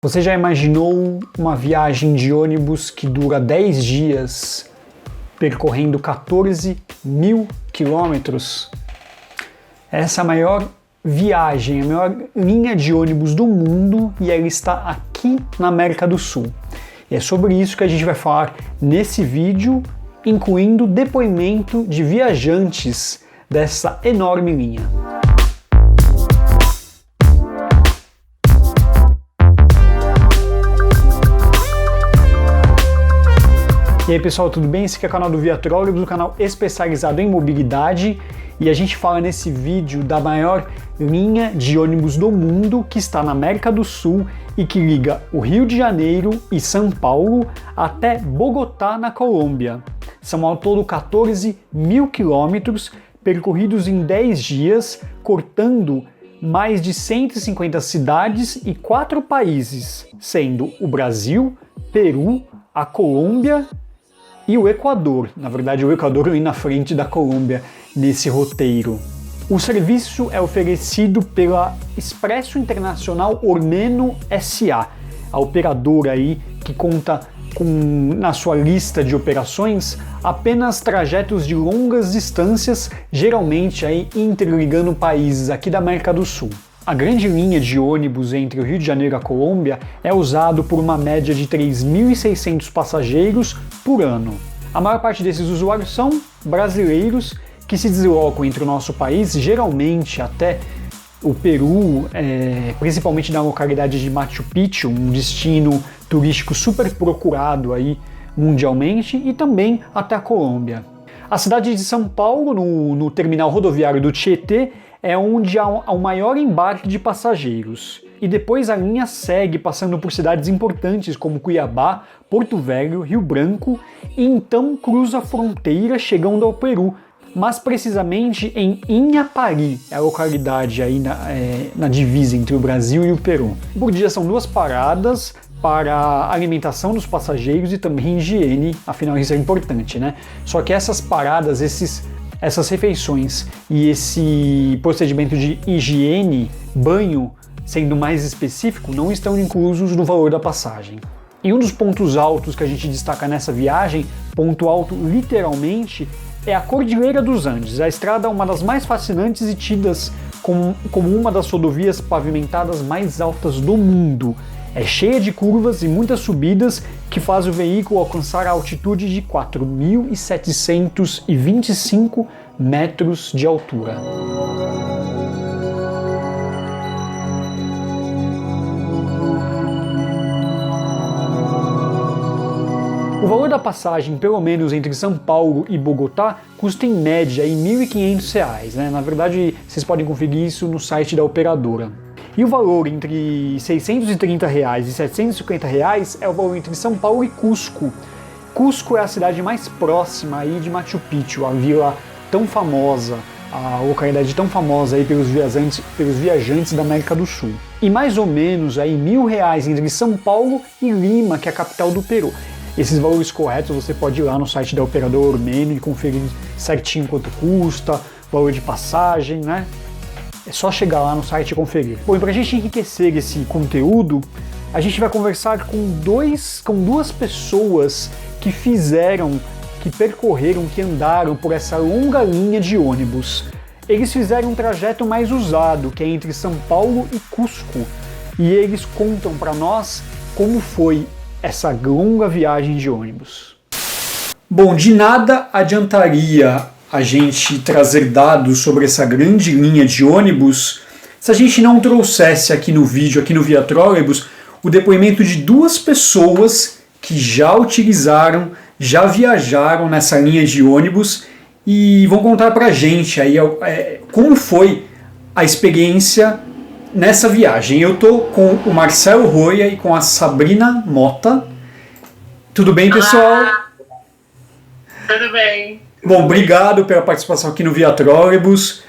Você já imaginou uma viagem de ônibus que dura 10 dias, percorrendo 14 mil quilômetros? Essa é a maior viagem, a maior linha de ônibus do mundo e ela está aqui na América do Sul. E é sobre isso que a gente vai falar nesse vídeo, incluindo depoimento de viajantes dessa enorme linha. E aí pessoal, tudo bem? Esse aqui é o canal do Viatrólogos, um canal especializado em mobilidade, e a gente fala nesse vídeo da maior linha de ônibus do mundo que está na América do Sul e que liga o Rio de Janeiro e São Paulo até Bogotá, na Colômbia. São ao todo 14 mil quilômetros percorridos em 10 dias, cortando mais de 150 cidades e 4 países, sendo o Brasil, Peru, a Colômbia e o Equador. Na verdade, o Equador vem na frente da Colômbia nesse roteiro. O serviço é oferecido pela Expresso Internacional Ormeno SA, a operadora aí que conta com, na sua lista de operações, apenas trajetos de longas distâncias, geralmente aí interligando países aqui da América do Sul. A grande linha de ônibus entre o Rio de Janeiro e a Colômbia é usado por uma média de 3.600 passageiros por ano. A maior parte desses usuários são brasileiros que se deslocam entre o nosso país, geralmente até o Peru, principalmente na localidade de Machu Picchu, um destino turístico super procurado aí mundialmente, e também até a Colômbia. A cidade de São Paulo, no terminal rodoviário do Tietê, é onde há o maior embarque de passageiros. E depois a linha segue passando por cidades importantes como Cuiabá, Porto Velho, Rio Branco, e então cruza a fronteira chegando ao Peru, mas precisamente em Inhapari, a localidade aí na divisa entre o Brasil e o Peru. Por dia são 2 paradas para a alimentação dos passageiros e também higiene, afinal isso é importante, né? Só que essas paradas, essas refeições e esse procedimento de higiene, banho, sendo mais específico, não estão inclusos no valor da passagem. E um dos pontos altos que a gente destaca nessa viagem, ponto alto literalmente, é a Cordilheira dos Andes. A estrada é uma das mais fascinantes e tidas como uma das rodovias pavimentadas mais altas do mundo. É cheia de curvas e muitas subidas que faz o veículo alcançar a altitude de 4.725 metros de altura. O valor da passagem, pelo menos entre São Paulo e Bogotá, custa em média R$ 1.500, né? Na verdade, vocês podem conferir isso no site da operadora. E o valor entre R$ 630 e R$ 750 é o valor entre São Paulo e Cusco. Cusco é a cidade mais próxima aí de Machu Picchu, a vila tão famosa, a localidade tão famosa aí pelos viajantes da América do Sul. E mais ou menos aí R$ 1.000 entre São Paulo e Lima, que é a capital do Peru. Esses valores corretos você pode ir lá no site da operadora Ormeno e conferir certinho quanto custa, valor de passagem, né? É só chegar lá no site e conferir. Bom, e para a gente enriquecer esse conteúdo, a gente vai conversar com duas pessoas que percorreram, que andaram por essa longa linha de ônibus. Eles fizeram um trajeto mais usado, que é entre São Paulo e Cusco, e eles contam para nós como foi essa longa viagem de ônibus. Bom, de nada adiantaria a gente trazer dados sobre essa grande linha de ônibus se a gente não trouxesse aqui no vídeo, aqui no Viatrólogos, o depoimento de 2 pessoas que já utilizaram, já viajaram nessa linha de ônibus e vão contar pra gente aí como foi a experiência nessa viagem. Eu tô com o Marcelo Roia e com a Sabrina Mota. Tudo bem, pessoal? Olá. Tudo bem. Bom, obrigado pela participação aqui no Viatrólogos.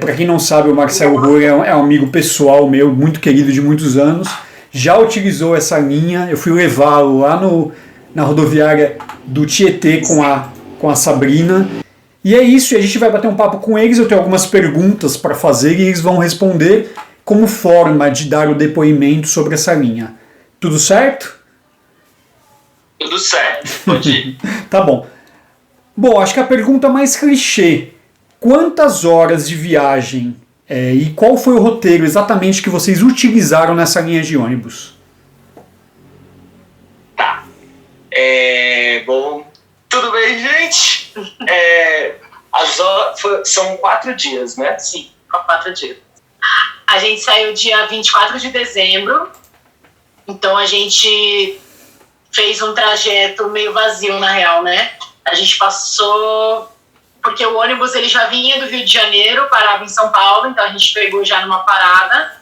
Para quem não sabe, o Marcelo Roia é um amigo pessoal meu, muito querido de muitos anos. Já utilizou essa linha, eu fui levá-lo lá na rodoviária do Tietê com a Sabrina. E é isso, a gente vai bater um papo com eles. Eu tenho algumas perguntas para fazer e eles vão responder como forma de dar o depoimento sobre essa linha. Tudo certo? Tudo certo, pode ir. Tá bom. Bom, acho que a pergunta mais clichê. Quantas horas de viagem e qual foi o roteiro exatamente que vocês utilizaram nessa linha de ônibus? Tá. Bom, tudo bem, gente? São 4 dias, né? Sim, 4 dias. A gente saiu dia 24 de dezembro, então a gente fez um trajeto meio vazio, na real, né? A gente passou... Porque o ônibus ele já vinha do Rio de Janeiro, parava em São Paulo, então a gente pegou já numa parada.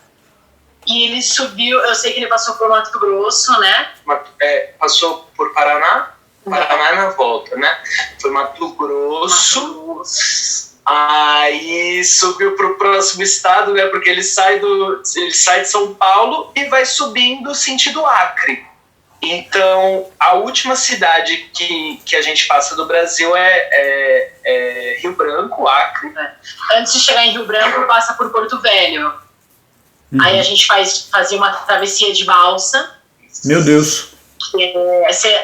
E ele subiu, eu sei que ele passou por Mato Grosso, né? Passou por Paraná? Paraná na volta, né? Foi Mato Grosso. Aí subiu pro próximo estado, né? Porque ele sai de São Paulo e vai subindo sentido Acre. Então, a última cidade que a gente passa do Brasil é Rio Branco, Acre. Antes de chegar em Rio Branco, passa por Porto Velho. Aí a gente fazia uma travessia de balsa. Meu Deus.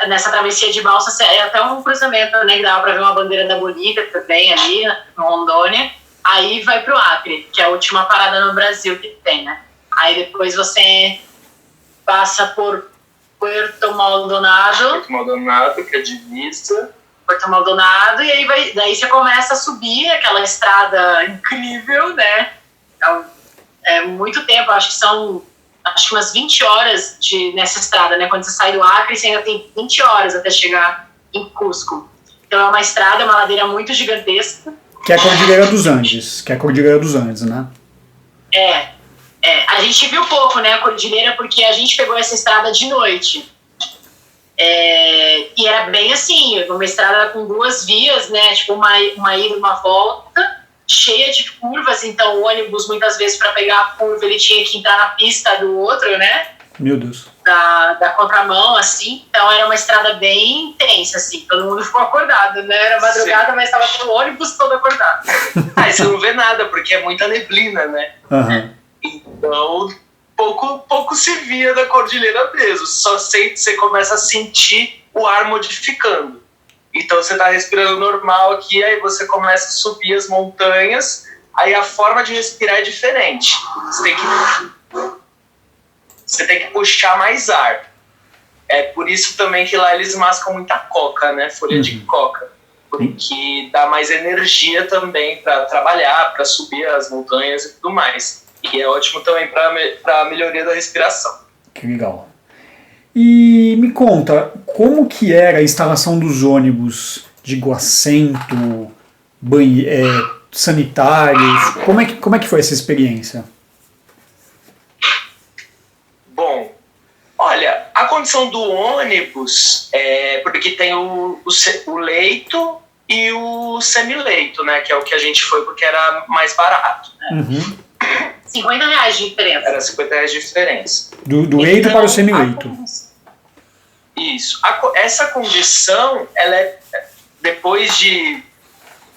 Nessa travessia de balsa é até um cruzamento, né? Que dava pra ver uma bandeira da Bolívia também ali, no Rondônia. Aí vai pro Acre, que é a última parada no Brasil que tem, né? Aí depois você passa por Puerto Maldonado. Puerto Maldonado, que é divisa. Puerto Maldonado, e aí daí você começa a subir aquela estrada incrível, né? É muito tempo, acho que umas 20 horas nessa estrada, né? Quando você sai do Acre, você ainda tem 20 horas até chegar em Cusco. Então é uma estrada, uma ladeira muito gigantesca. Que é a Cordilheira dos Andes, né? A gente viu pouco, né, a Cordilheira, porque a gente pegou essa estrada de noite. E era bem assim, uma estrada com 2 vias, né? Tipo, uma ida e uma volta, cheia de curvas, então o ônibus, muitas vezes, para pegar a curva, ele tinha que entrar na pista do outro, né? Meu Deus. Da contramão, assim. Então era uma estrada bem intensa, assim. Todo mundo ficou acordado, né? Era madrugada, sim, mas estava o ônibus todo acordado. Aí você não vê nada, porque é muita neblina, né? Uhum. Então, pouco se via da cordilheira mesmo. Só você começa a sentir o ar modificando. Então você tá respirando normal aqui, aí você começa a subir as montanhas, aí a forma de respirar é diferente. Você tem que puxar mais ar. É por isso também que lá eles mascam muita coca, né? Folha de coca. Porque dá mais energia também para trabalhar, para subir as montanhas e tudo mais. E é ótimo também para a melhoria da respiração. Que legal. E me conta, como que era a instalação dos ônibus? Digo, assento, sanitários, como é que foi essa experiência? Bom, olha, a condição do ônibus porque tem o leito e o semileito, né? Que é o que a gente foi porque era mais barato. Uhum. R$50 de diferença. Era R$50 de diferença. Do leito para o semileito. Isso. Essa condição, ela depois de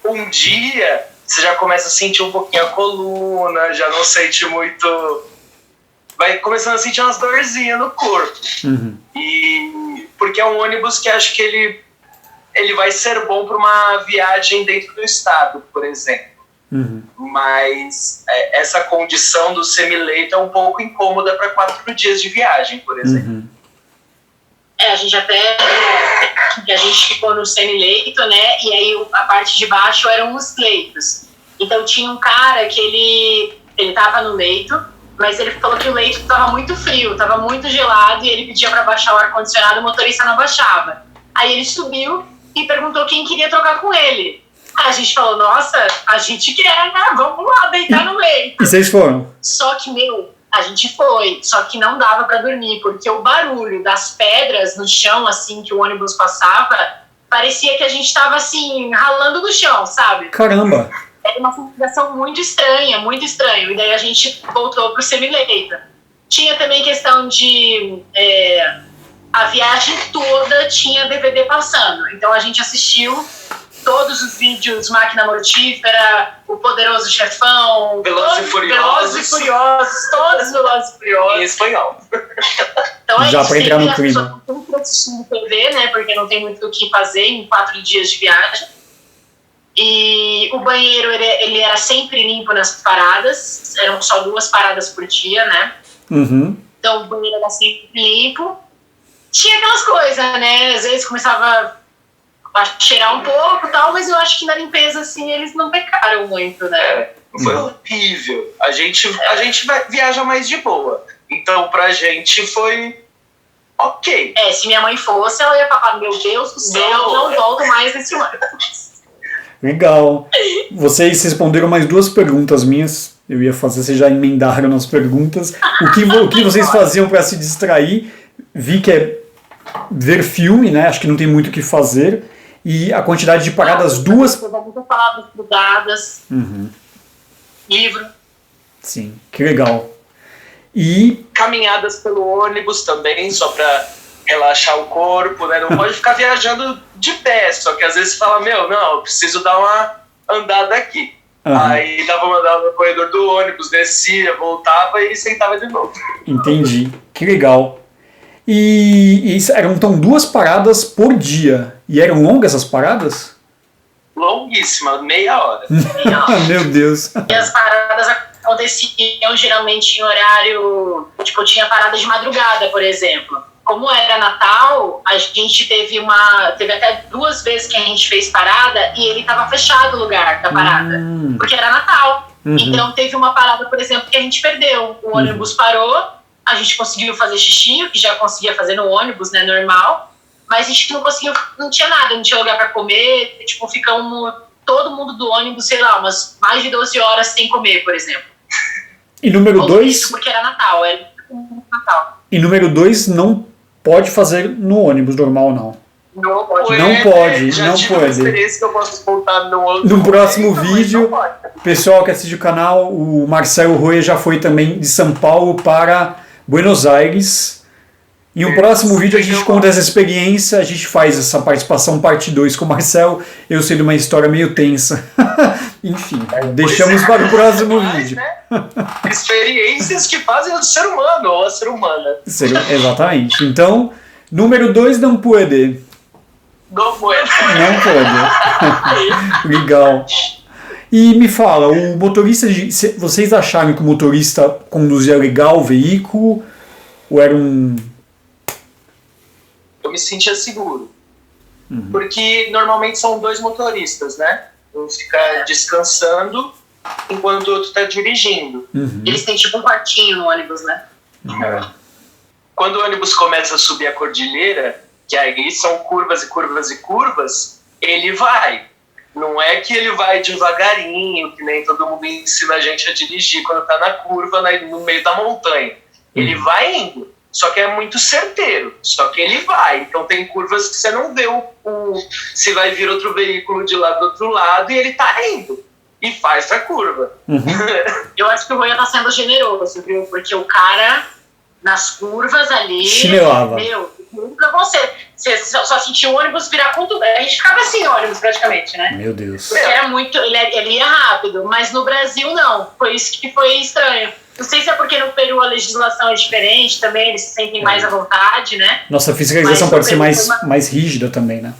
um dia, você já começa a sentir um pouquinho a coluna, já não sente muito... Vai começando a sentir umas dorzinhas no corpo. Uhum. Porque é um ônibus que acho que ele vai ser bom para uma viagem dentro do estado, por exemplo. Uhum. Mas essa condição do semileito é um pouco incômoda para 4 dias de viagem, por exemplo. Uhum. A gente a gente ficou no semileito, né? E aí a parte de baixo eram os leitos. Então tinha um cara que ele tava no leito, mas ele falou que o leito estava muito frio, estava muito gelado, e ele pedia para baixar o ar-condicionado, o motorista não baixava. Aí ele subiu e perguntou quem queria trocar com ele. A gente falou, nossa, a gente quer, né? Vamos lá, deitar no leito. E vocês foram? Só que, a gente foi, só que não dava para dormir, porque o barulho das pedras no chão, assim, que o ônibus passava, parecia que a gente tava, assim, ralando no chão, sabe? Caramba! Era uma sensação muito estranha, muito estranho. E daí a gente voltou pro semileito. Tinha também questão de... a viagem toda tinha DVD passando. Então a gente assistiu todos os vídeos, Máquina Mortífera, O Poderoso Chefão, Velozes e Furiosos, todos Velozes e Furiosos. Em espanhol. Então Já pra entrar no clima. As pessoas estão assistindo TV, né, porque não tem muito o que fazer em 4 dias de viagem. E o banheiro, ele era sempre limpo nas paradas, eram só 2 paradas por dia, né? Uhum. Então o banheiro era sempre limpo. Tinha aquelas coisas, né? Às vezes começava a cheirar um pouco e tal, mas eu acho que na limpeza, assim, eles não pecaram muito, né? Foi horrível. A gente viaja mais de boa. Então, pra gente foi ok. Se minha mãe fosse, ela ia falar, meu Deus do céu, não volto mais nesse ônibus. Legal. Vocês responderam mais 2 perguntas minhas. Eu ia fazer, vocês já emendaram nas perguntas. O que vocês faziam para se distrair? Vi que é ver filme, né? Acho que não tem muito o que fazer. E a quantidade de paradas, 2... Muitas palavras grudadas. Livro. Sim, que legal. E... caminhadas pelo ônibus também, só pra relaxar o corpo, né? Não pode ficar viajando de pé, só que às vezes você fala, eu preciso dar uma andada aqui. Aí dava uma andada no corredor do ônibus, descia, voltava e sentava de novo. Entendi, que legal. E eram então 2 paradas por dia. E eram longas essas paradas? Longuíssima, meia hora. Meu Deus. E as paradas aconteciam geralmente em horário... Tipo, tinha parada de madrugada, por exemplo. Como era Natal, a gente teve até 2 vezes que a gente fez parada e ele estava fechado o lugar da parada. Porque era Natal. Então teve uma parada, por exemplo, que a gente perdeu. O ônibus parou, a gente conseguiu fazer xixi, que já conseguia fazer no ônibus, né, normal. Mas a gente não conseguiu, não tinha nada, não tinha lugar para comer. Tipo, ficamos todo mundo do ônibus, sei lá, umas mais de 12 horas sem comer, por exemplo. E número 2? Isso porque era Natal, era Natal. E número 2, não pode fazer no ônibus normal, não. Não pode. Não pode, já não tive pode. uma experiência que eu posso contar no próximo vídeo. Pessoal que assiste o canal, o Marcelo Roya já foi também de São Paulo para Buenos Aires. Em um próximo vídeo a gente conta essa experiência, a gente faz essa participação parte 2 com o Marcelo. Eu sei de uma história meio tensa. Enfim, deixamos para o próximo vídeo. Né? Experiências que fazem o ser humano ou a ser humana. Exatamente. Então, número 2, não pode. Não pode. Não pode. Legal. E me fala, o motorista, vocês acharam que o motorista conduzia legal o veículo? Ou era um... Eu me sentia seguro. Porque normalmente são 2 motoristas, né? Um fica descansando enquanto o outro está dirigindo. Eles têm tipo um quartinho no ônibus, né? Quando o ônibus começa a subir a cordilheira, que aí são curvas e curvas e curvas, ele vai. Não é que ele vai devagarinho, que nem todo mundo ensina a gente a dirigir quando está na curva, no meio da montanha. Ele vai indo. Só que é muito certeiro, só que ele vai. Então tem curvas que você não vê se vai vir outro veículo de lá do outro lado e ele tá indo. E faz a curva. Eu acho que o Roya tá sendo generoso, viu? Porque o cara, nas curvas ali... chinelava. Tudo pra você. Você só sentia o ônibus virar com tudo. A gente ficava assim, ônibus praticamente, né? Meu Deus. Porque era muito... Ele ia rápido, mas no Brasil não. Foi isso que foi estranho. Não sei se é porque no Peru a legislação é diferente também, eles se sentem mais à vontade, né? Nossa fiscalização pode ser mais rígida também, né?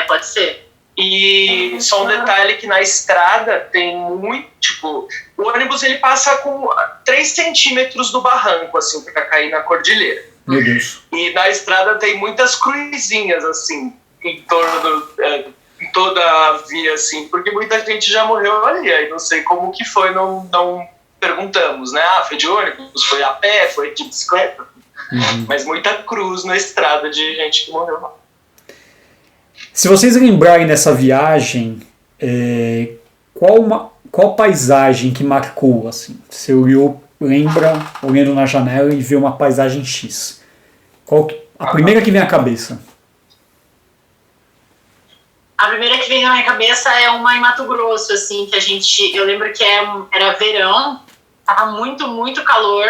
Pode ser. E só um detalhe que na estrada tem muito, tipo, o ônibus ele passa com 3 centímetros do barranco, assim, pra cair na cordilheira. Meu Deus. E na estrada tem muitas cruzinhas, assim, em torno em toda a via, assim, porque muita gente já morreu ali, aí não sei como que foi, não perguntamos, né? Foi de ônibus, foi a pé, foi de bicicleta, mas muita cruz na estrada de gente que morreu lá. Se vocês lembrarem dessa viagem, qual paisagem que marcou, assim? Você lembra, olhando na janela e vê uma paisagem X. A primeira que vem à cabeça? A primeira que vem na minha cabeça é uma em Mato Grosso, assim, que eu lembro que era verão, tava muito, muito calor,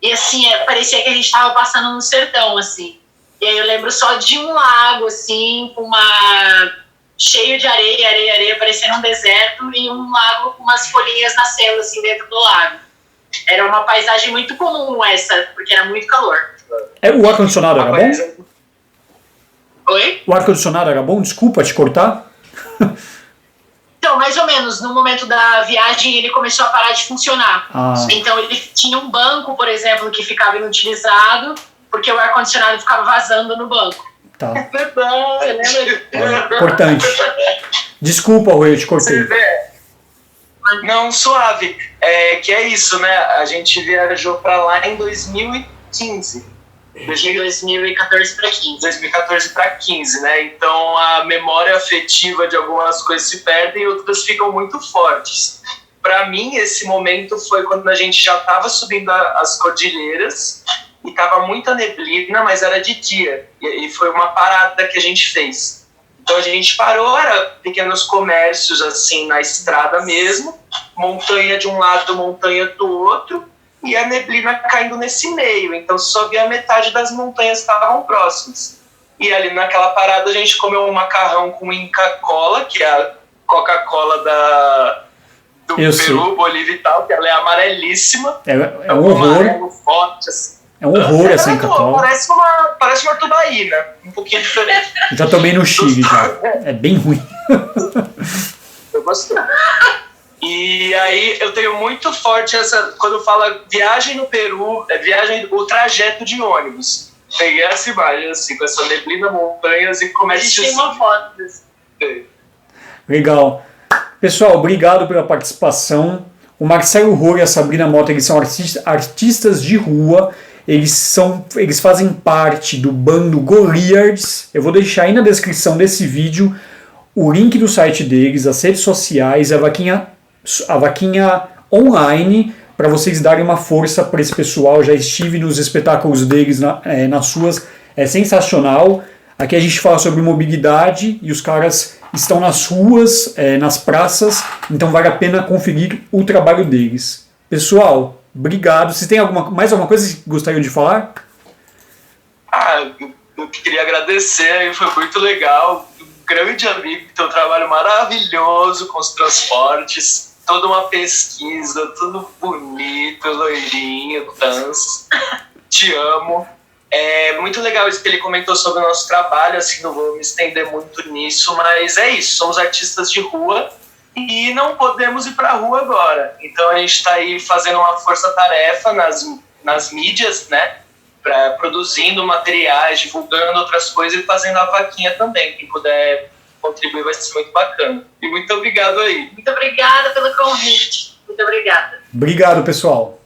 e assim, parecia que a gente tava passando no sertão, assim. E aí eu lembro só de um lago, assim, com cheio de areia, areia, areia, parecendo um deserto, e um lago com umas folhinhas nascendo assim dentro do lago. Era uma paisagem muito comum essa, porque era muito calor. O ar-condicionado era bom? Oi? O ar-condicionado era bom? Desculpa te cortar. Então, mais ou menos, no momento da viagem ele começou a parar de funcionar. Então ele tinha um banco, por exemplo, que ficava inutilizado, porque o ar-condicionado ficava vazando no banco. Tá. Você lembra? Importante. Desculpa, Rui, eu te cortei. Não, suave. Que é isso, né? A gente viajou pra lá em 2015. De 2014 para 15. 2014 para 15, né? Então a memória afetiva de algumas coisas se perdem e outras ficam muito fortes. Para mim, esse momento foi quando a gente já estava subindo as cordilheiras e estava muita neblina, mas era de dia. E foi uma parada que a gente fez. Então a gente parou, era pequenos comércios assim na estrada mesmo, montanha de um lado, montanha do outro, e a neblina caindo nesse meio, então só via metade das montanhas que estavam próximas. E ali naquela parada a gente comeu um macarrão com Inca Kola, que é a Coca-Cola do Peru, Bolívia e tal, que ela é amarelíssima. É um horror. Forte, assim. É um horror essa Inca Kola. Parece uma tubaína, um pouquinho diferente. Eu já tomei no Chile, já. É bem ruim. Eu gostei. E aí eu tenho muito forte essa, quando fala viagem no Peru, o trajeto de ônibus. Peguei essa imagem assim, com essa neblina, montanhas e comércio. A gente tem uma foto desse. Legal. Pessoal, obrigado pela participação. O Marcelo Rohr e a Sabrina Mota, eles são artistas de rua. Eles fazem parte do bando Goliards. Eu vou deixar aí na descrição desse vídeo o link do site deles, as redes sociais, a vaquinha online, para vocês darem uma força para esse pessoal. Já estive nos espetáculos deles nas suas, é sensacional. Aqui a gente fala sobre mobilidade e os caras estão nas ruas, nas praças, então vale a pena conferir o trabalho deles. Pessoal, obrigado. Vocês têm mais alguma coisa que gostariam de falar? Eu queria agradecer, foi muito legal. Um grande amigo, tem um trabalho maravilhoso com os transportes. Toda uma pesquisa, tudo bonito, loirinho, Tans. Te amo. É muito legal isso que ele comentou sobre o nosso trabalho, assim, não vou me estender muito nisso, mas é isso, somos artistas de rua e não podemos ir pra rua agora. Então a gente está aí fazendo uma força-tarefa nas mídias, né, produzindo materiais, divulgando outras coisas e fazendo a vaquinha também. Quem puder contribuir vai ser muito bacana. E muito obrigado aí. Muito obrigada pelo convite. Muito obrigada. Obrigado, pessoal.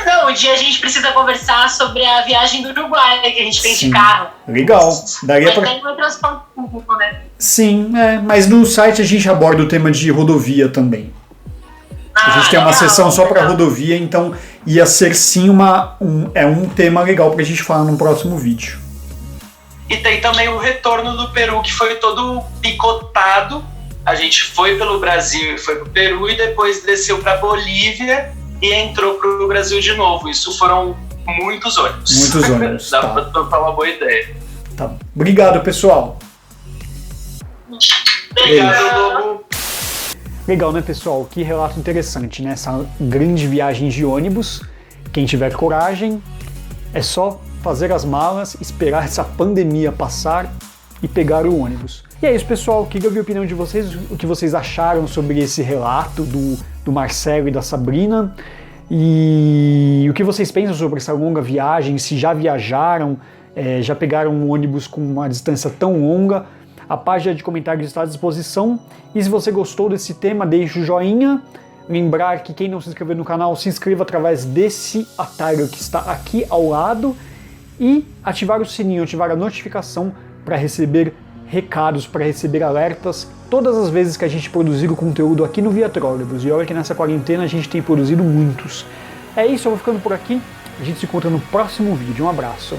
Não, um dia a gente precisa conversar sobre a viagem do Uruguai que a gente fez de carro. Legal. Daria mas tem um transporte público, né? Sim, mas no site a gente aborda o tema de rodovia também. A gente tem uma seção só para rodovia, então ia ser sim um tema legal para a gente falar no próximo vídeo. E tem também o retorno do Peru, que foi todo picotado. A gente foi pelo Brasil e foi pro Peru e depois desceu para Bolívia e entrou pro Brasil de novo. Isso foram muitos ônibus. Muitos ônibus. Dá pra dar uma boa ideia. Tá. Obrigado, pessoal. Obrigado, Lobo. Legal, né, pessoal? Que relato interessante, né? Essa grande viagem de ônibus. Quem tiver coragem, é só fazer as malas, esperar essa pandemia passar e pegar o ônibus. E é isso, pessoal. Queria ouvir a opinião de vocês, o que vocês acharam sobre esse relato do Marcelo e da Sabrina. E o que vocês pensam sobre essa longa viagem, se já viajaram, já pegaram um ônibus com uma distância tão longa. A página de comentários está à disposição. E se você gostou desse tema, deixe o joinha. Lembrar que quem não se inscreveu no canal, se inscreva através desse atalho que está aqui ao lado. E ativar o sininho, ativar a notificação para receber recados, para receber alertas todas as vezes que a gente produzir o conteúdo aqui no Viatrólogos. E olha que nessa quarentena a gente tem produzido muitos. É isso, eu vou ficando por aqui. A gente se encontra no próximo vídeo. Um abraço.